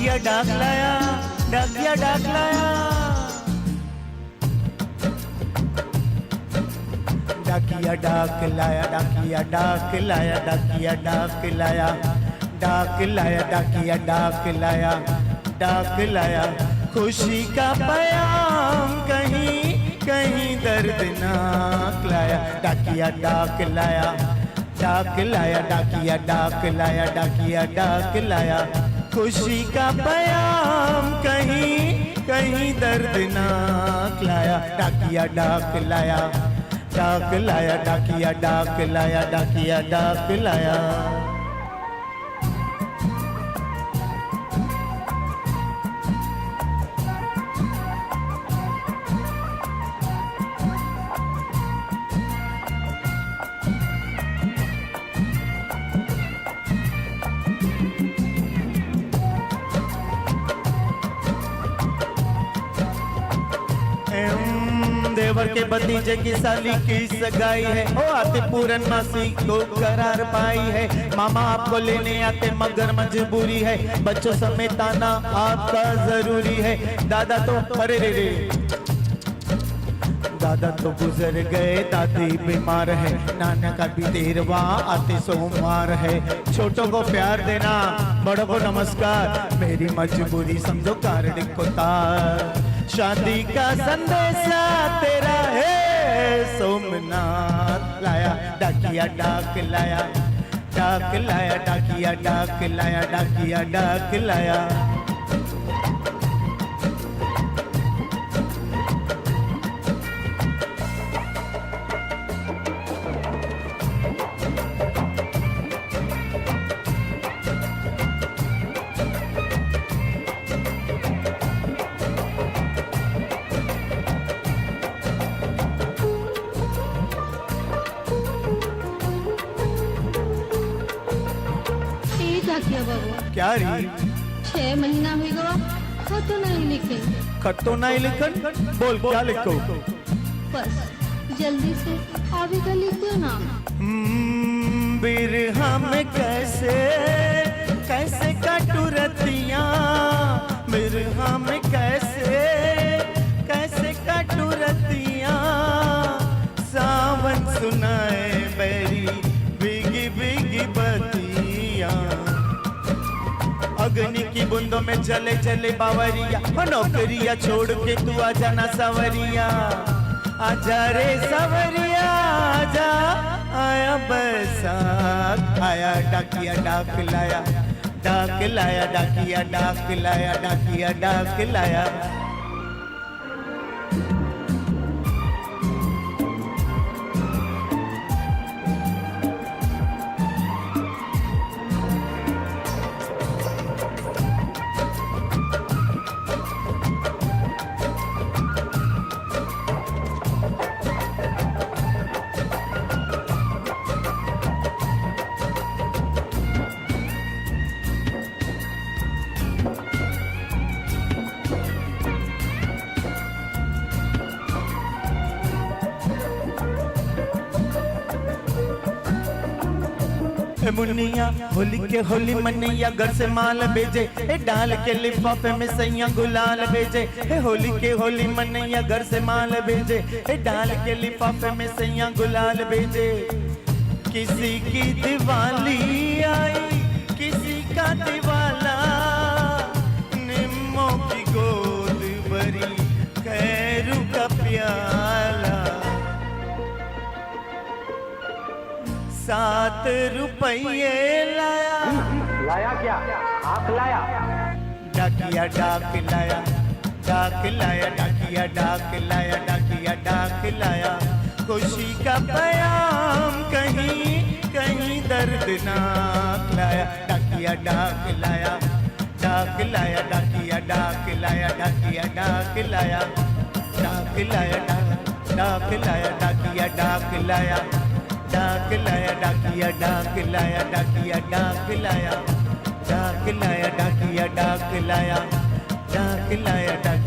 डाकिया डाक लाया, डाकिया डाक लाया। डाकिया डाक लाया, डाकिया डाक लाया, डाकिया डाक लाया, डाक लाया, डाकिया डाक लाया, डाक लाया। खुशी का पैगाम कहीं कहीं दर्दनाक लाया। डाकिया डाक लाया, डाक लाया, डाकिया डाक लाया, डाकिया डाक लाया। खुशी का पैगाम कहीं कहीं दर्दनाक लाया। डाकिया डाक लाया, डाक लाया, डाकिया डाक लाया, डाकिया डाक लाया। देवर के भतीजे की साली की सगाई है, ओ आते पूरन मासी को करार पाई है। मामा आपको लेने आते मगर मजबूरी है, बच्चों समेत आना आपका जरूरी है। दादा तो अरे रे रे, दादा तो गुजर गए, दादी बीमार है। नाना का भी तेरवा आते सोमवार है। छोटों को प्यार देना, बड़ों को नमस्कार, मेरी मजबूरी समझो कार्ड को तार। शादी का संदेशा तेरा है सोमनाथ लाया। डाकिया डाक लाया, डाक लाया, डाकिया डाक लाया, डाकिया डाक लाया। क्या रही? 6 महीना हुई गवा, खत तो नहीं लिखे। खत तो नहीं लिखन? बोल क्या लिखो? बस जल्दी से आगे का लिख दो ना। बिरहा में कैसे कैसे काटू रतियाँ, बिरहा में कैसे कैसे काटू रतियाँ। सावन सुनाए बैरी भीगी भीगी बतियाँ। अग्नि की बूंदों में जले जले बावरिया, नौकरिया छोड़ के तू आजा ना सवरिया। आजा रे सवरिया आजा, आया बैसाख आया। डाकिया डाक लाया, डाक लाया, डाकिया डाक लाया, डाकिया डाक लाया। मुनिया होली के होली मनैया, घर से माल भेजे ए डाल के लिफाफे में सैया गुलाल भेजे। ए होली के होली मनैया, घर से माल भेजे ए डाल के लिफाफे में सैया गुलाल भेजे। किसी की दिवाली आई, किसी का दिवाला, निम्मों की गोद भरी खैरू का प्याला। 7 रुपये लाया, लाया क्या? आँख लाया? डाकिया डाक लाया, डाक लाया, डाकिया डाक लाया, डाकिया डाक लाया। खुशी का पैगाम कहीं कहीं दर्दनाक लाया। डाकिया डाक लाया, डाक लाया, डाकिया डाक लाया, डाकिया डाक लाया, डाक लाया, डाक लाया, डाकिया डाक लाया, डाक लाया, डाकिया डाक लाया, डाकिया डाक लाया, डाक लाया, डाकिया डाक लाया, डाक लाया, डाक